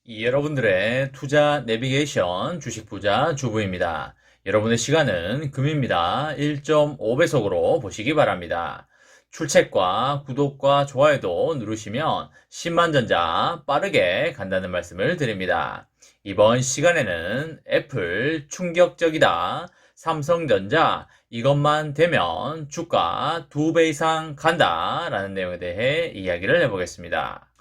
여러분들의 투자 내비게이션 주식부자 주부입니다. 여러분의 시간은 금입니다. 1.5배속으로 보시기 바랍니다. 출첵과 구독과 좋아요도 누르시면 10만전자 빠르게 간다는 말씀을 드립니다. 이번 시간에는 애플 충격적이다, 삼성전자 이것만 되면 주가 2배 이상 간다 라는 내용에 대해 이야기를 해보겠습니다.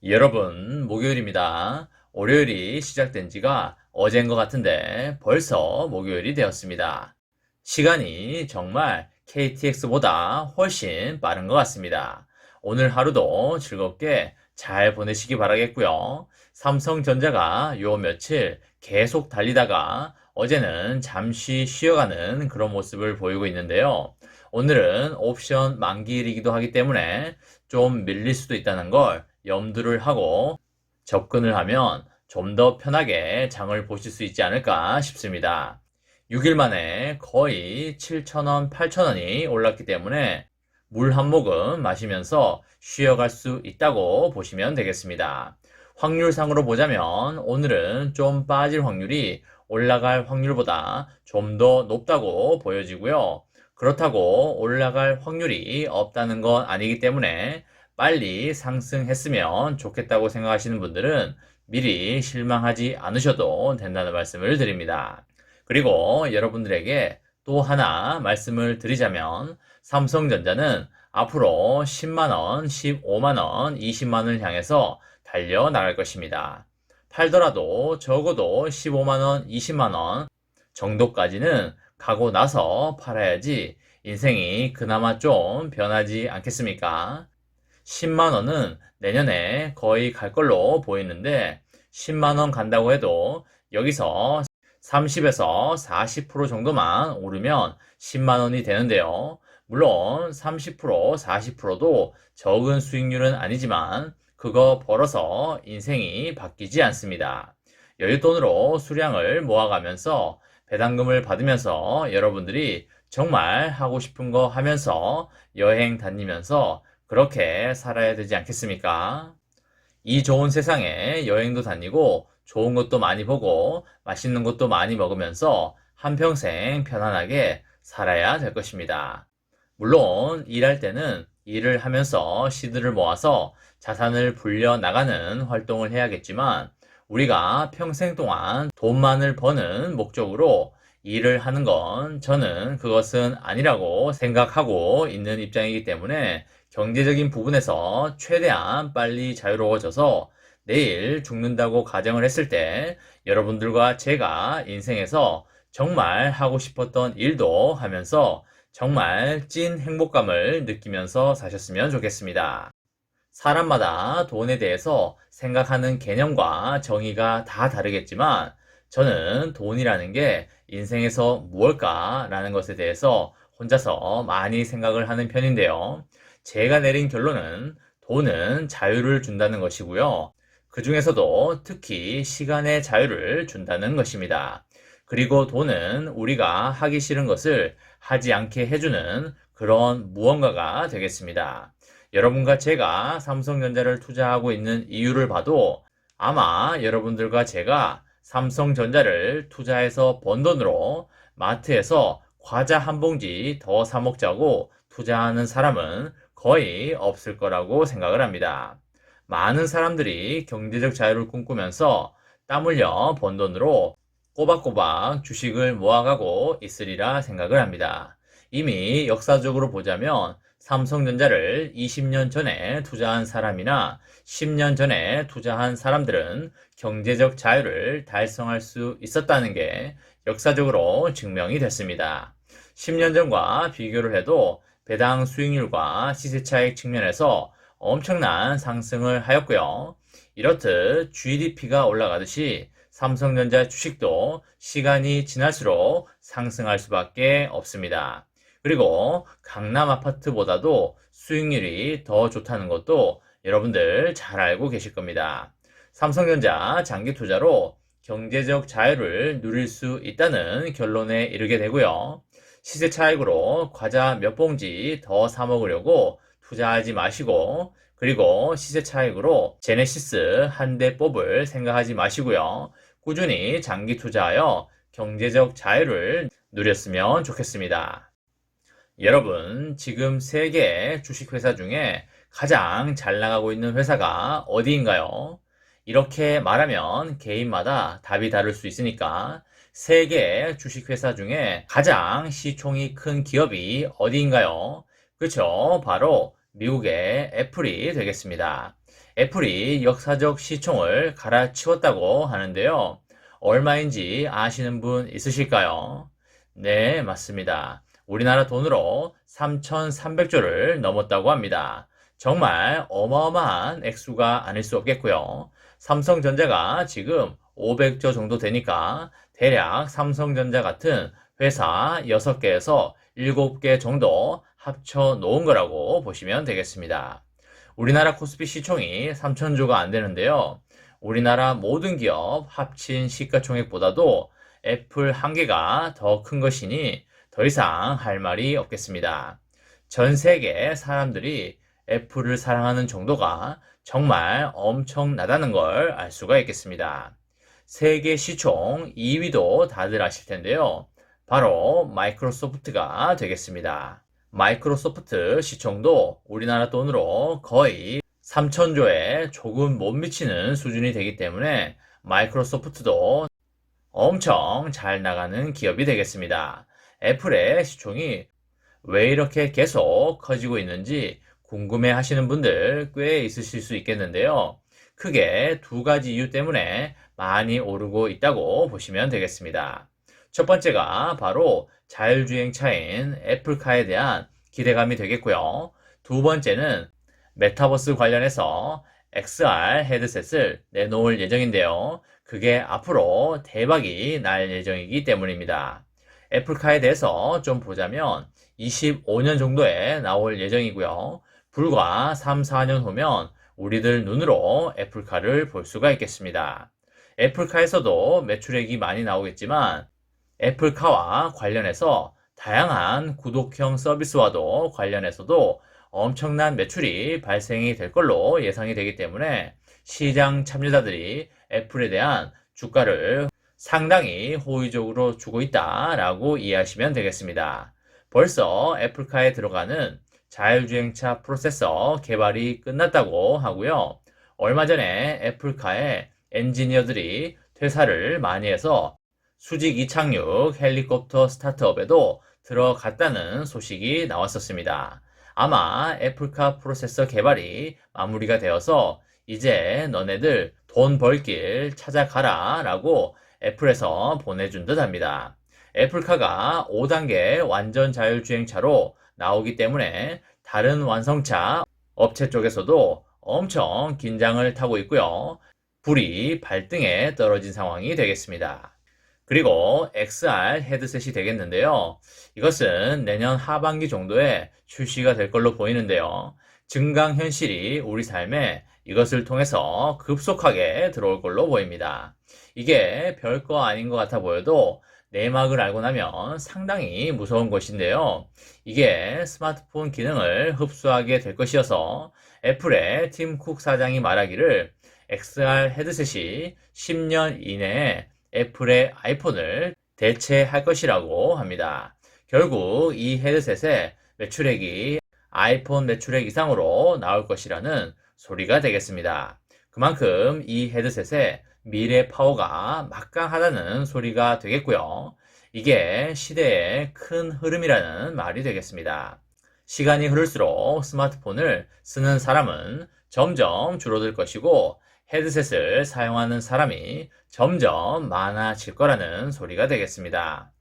여러분, 목요일입니다. 월요일이 시작된 지가 어제인 것 같은데 벌써 목요일이 되었습니다. 시간이 정말 KTX보다 훨씬 빠른 것 같습니다. 오늘 하루도 즐겁게 잘 보내시기 바라겠고요. 삼성전자가 요 며칠 계속 달리다가 어제는 잠시 쉬어가는 그런 모습을 보이고 있는데요. 오늘은 옵션 만기일이기도 하기 때문에 좀 밀릴 수도 있다는 걸 염두를 하고 접근을 하면 좀 더 편하게 장을 보실 수 있지 않을까 싶습니다. 6일 만에 거의 7,000원, 8,000원이 올랐기 때문에 물 한 모금 마시면서 쉬어갈 수 있다고 보시면 되겠습니다. 확률상으로 보자면 오늘은 좀 빠질 확률이 올라갈 확률보다 좀 더 높다고 보여지고요. 그렇다고 올라갈 확률이 없다는 건 아니기 때문에 빨리 상승했으면 좋겠다고 생각하시는 분들은 미리 실망하지 않으셔도 된다는 말씀을 드립니다. 그리고 여러분들에게 또 하나 말씀을 드리자면 삼성전자는 앞으로 10만원, 15만원, 20만원을 향해서 달려나갈 것입니다. 팔더라도 적어도 15만원, 20만원 정도까지는 가고 나서 팔아야지 인생이 그나마 좀 변하지 않겠습니까? 10만원은 내년에 거의 갈 걸로 보이는데 10만원 간다고 해도 여기서 30에서 40% 정도만 오르면 10만원이 되는데요. 물론 30%, 40%도 적은 수익률은 아니지만 그거 벌어서 인생이 바뀌지 않습니다. 여윳돈으로 수량을 모아가면서 배당금을 받으면서 여러분들이 정말 하고 싶은 거 하면서 여행 다니면서 그렇게 살아야 되지 않겠습니까? 이 좋은 세상에 여행도 다니고 좋은 것도 많이 보고 맛있는 것도 많이 먹으면서 한평생 편안하게 살아야 될 것입니다. 물론 일할 때는 일을 하면서 시드를 모아서 자산을 불려 나가는 활동을 해야겠지만 우리가 평생 동안 돈만을 버는 목적으로 일을 하는 건 저는 그것은 아니라고 생각하고 있는 입장이기 때문에 경제적인 부분에서 최대한 빨리 자유로워져서 내일 죽는다고 가정을 했을 때 여러분들과 제가 인생에서 정말 하고 싶었던 일도 하면서 정말 찐 행복감을 느끼면서 사셨으면 좋겠습니다. 사람마다 돈에 대해서 생각하는 개념과 정의가 다 다르겠지만 저는 돈이라는 게 인생에서 무엇일까라는 것에 대해서 혼자서 많이 생각을 하는 편인데요. 제가 내린 결론은 돈은 자유를 준다는 것이고요. 그 중에서도 특히 시간의 자유를 준다는 것입니다. 그리고 돈은 우리가 하기 싫은 것을 하지 않게 해주는 그런 무언가가 되겠습니다. 여러분과 제가 삼성전자를 투자하고 있는 이유를 봐도 아마 여러분들과 제가 삼성전자를 투자해서 번 돈으로 마트에서 과자 한 봉지 더 사 먹자고 투자하는 사람은 거의 없을 거라고 생각을 합니다. 많은 사람들이 경제적 자유를 꿈꾸면서 땀 흘려 번 돈으로 꼬박꼬박 주식을 모아가고 있으리라 생각을 합니다. 이미 역사적으로 보자면 삼성전자를 20년 전에 투자한 사람이나 10년 전에 투자한 사람들은 경제적 자유를 달성할 수 있었다는 게 역사적으로 증명이 됐습니다. 10년 전과 비교를 해도 배당 수익률과 시세 차익 측면에서 엄청난 상승을 하였고요. 이렇듯 GDP가 올라가듯이 삼성전자 주식도 시간이 지날수록 상승할 수밖에 없습니다. 그리고 강남 아파트보다도 수익률이 더 좋다는 것도 여러분들 잘 알고 계실 겁니다. 삼성전자 장기 투자로 경제적 자유를 누릴 수 있다는 결론에 이르게 되고요. 시세 차익으로 과자 몇 봉지 더 사 먹으려고 투자하지 마시고 그리고 시세 차익으로 제네시스 한 대 뽑을 생각하지 마시고요. 꾸준히 장기 투자하여 경제적 자유를 누렸으면 좋겠습니다. 여러분, 지금 세계 주식회사 중에 가장 잘 나가고 있는 회사가 어디인가요? 이렇게 말하면 개인마다 답이 다를 수 있으니까 세계 주식회사 중에 가장 시총이 큰 기업이 어디인가요? 그쵸? 바로 미국의 애플이 되겠습니다. 애플이 역사적 시총을 갈아치웠다고 하는데요. 얼마인지 아시는 분 있으실까요? 네, 맞습니다. 우리나라 돈으로 3,300조를 넘었다고 합니다. 정말 어마어마한 액수가 아닐 수 없겠고요. 삼성전자가 지금 500조 정도 되니까 대략 삼성전자 같은 회사 6개에서 7개 정도 합쳐 놓은 거라고 보시면 되겠습니다. 우리나라 코스피 시총이 3,000조가 안 되는데요. 우리나라 모든 기업 합친 시가총액보다도 애플 한 개가 더 큰 것이니 더 이상 할 말이 없겠습니다. 전 세계 사람들이 애플을 사랑하는 정도가 정말 엄청나다는 걸 알 수가 있겠습니다. 세계 시총 2위도 다들 아실 텐데요. 바로 마이크로소프트가 되겠습니다. 마이크로소프트 시총도 우리나라 돈으로 거의 3,000조에 조금 못 미치는 수준이 되기 때문에 마이크로소프트도 엄청 잘 나가는 기업이 되겠습니다. 애플의 시총이 왜 이렇게 계속 커지고 있는지 궁금해 하시는 분들 꽤 있으실 수 있겠는데요. 크게 두 가지 이유 때문에 많이 오르고 있다고 보시면 되겠습니다. 첫 번째가 바로 자율주행차인 애플카에 대한 기대감이 되겠고요. 두 번째는 메타버스 관련해서 XR 헤드셋을 내놓을 예정인데요. 그게 앞으로 대박이 날 예정이기 때문입니다. 애플카에 대해서 좀 보자면 25년 정도에 나올 예정이고요. 불과 3, 4년 후면 우리들 눈으로 애플카를 볼 수가 있겠습니다. 애플카에서도 매출액이 많이 나오겠지만 애플카와 관련해서 다양한 구독형 서비스와도 관련해서도 엄청난 매출이 발생이 될 걸로 예상이 되기 때문에 시장 참여자들이 애플에 대한 주가를 상당히 호의적으로 주고 있다라고 이해하시면 되겠습니다. 벌써 애플카에 들어가는 자율주행차 프로세서 개발이 끝났다고 하고요. 얼마 전에 애플카에 엔지니어들이 퇴사를 많이 해서 수직 이착륙 헬리콥터 스타트업에도 들어갔다는 소식이 나왔었습니다. 아마 애플카 프로세서 개발이 마무리가 되어서 이제 너네들 돈 벌 길 찾아가라 라고 애플에서 보내준 듯 합니다. 애플카가 5단계 완전 자율주행차로 나오기 때문에 다른 완성차 업체 쪽에서도 엄청 긴장을 타고 있고요. 불이 발등에 떨어진 상황이 되겠습니다. 그리고 XR 헤드셋이 되겠는데요. 이것은 내년 하반기 정도에 출시가 될 걸로 보이는데요. 증강현실이 우리 삶에 이것을 통해서 급속하게 들어올 걸로 보입니다. 이게 별거 아닌 것 같아 보여도 내막을 알고 나면 상당히 무서운 것인데요. 이게 스마트폰 기능을 흡수하게 될 것이어서 애플의 팀 쿡 사장이 말하기를 XR 헤드셋이 10년 이내에 애플의 아이폰을 대체할 것이라고 합니다. 결국 이 헤드셋의 매출액이 아이폰 매출액 이상으로 나올 것이라는 소리가 되겠습니다. 그만큼 이 헤드셋의 미래 파워가 막강하다는 소리가 되겠고요. 이게 시대의 큰 흐름이라는 말이 되겠습니다. 시간이 흐를수록 스마트폰을 쓰는 사람은 점점 줄어들 것이고 헤드셋을 사용하는 사람이 점점 많아질 거라는 소리가 되겠습니다.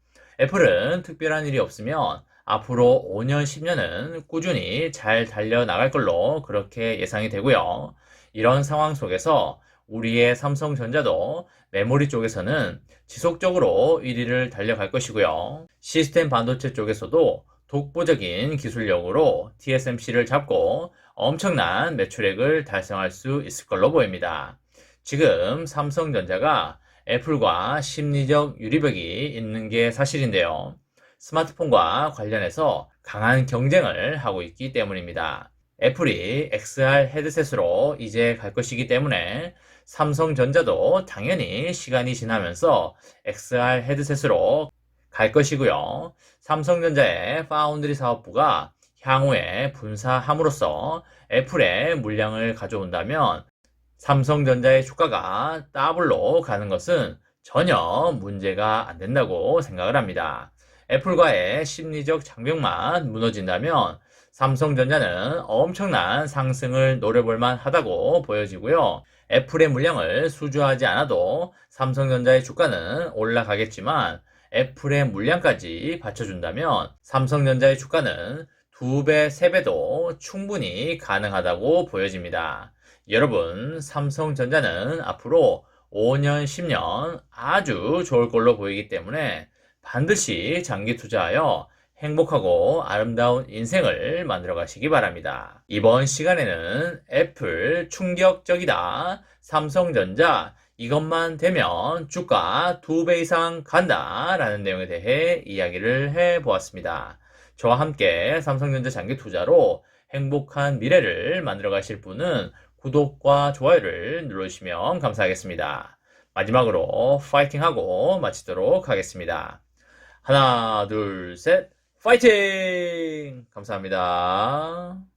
애플은 특별한 일이 없으면 앞으로 5년, 10년은 꾸준히 잘 달려나갈 걸로 그렇게 예상이 되고요. 이런 상황 속에서 우리의 삼성전자도 메모리 쪽에서는 지속적으로 1위를 달려갈 것이고요. 시스템 반도체 쪽에서도 독보적인 기술력으로 TSMC를 잡고 엄청난 매출액을 달성할 수 있을 걸로 보입니다. 지금 삼성전자가 애플과 심리적 유리벽이 있는 게 사실인데요. 스마트폰과 관련해서 강한 경쟁을 하고 있기 때문입니다. 애플이 XR 헤드셋으로 이제 갈 것이기 때문에 삼성전자도 당연히 시간이 지나면서 XR 헤드셋으로 갈 것이고요. 삼성전자의 파운드리 사업부가 향후에 분사함으로써 애플의 물량을 가져온다면 삼성전자의 주가가 더블로 가는 것은 전혀 문제가 안 된다고 생각을 합니다. 애플과의 심리적 장벽만 무너진다면 삼성전자는 엄청난 상승을 노려볼 만하다고 보여지고요. 애플의 물량을 수주하지 않아도 삼성전자의 주가는 올라가겠지만 애플의 물량까지 받쳐준다면 삼성전자의 주가는 2배, 3배도 충분히 가능하다고 보여집니다. 여러분, 삼성전자는 앞으로 5년, 10년 아주 좋을 걸로 보이기 때문에 반드시 장기 투자하여 행복하고 아름다운 인생을 만들어 가시기 바랍니다. 이번 시간에는 애플 충격적이다, 삼성전자 이것만 되면 주가 2배 이상 간다 라는 내용에 대해 이야기를 해보았습니다. 저와 함께 삼성전자 장기 투자로 행복한 미래를 만들어 가실 분은 구독과 좋아요를 눌러주시면 감사하겠습니다. 마지막으로 파이팅하고 마치도록 하겠습니다. 하나, 둘, 셋, 파이팅! 감사합니다.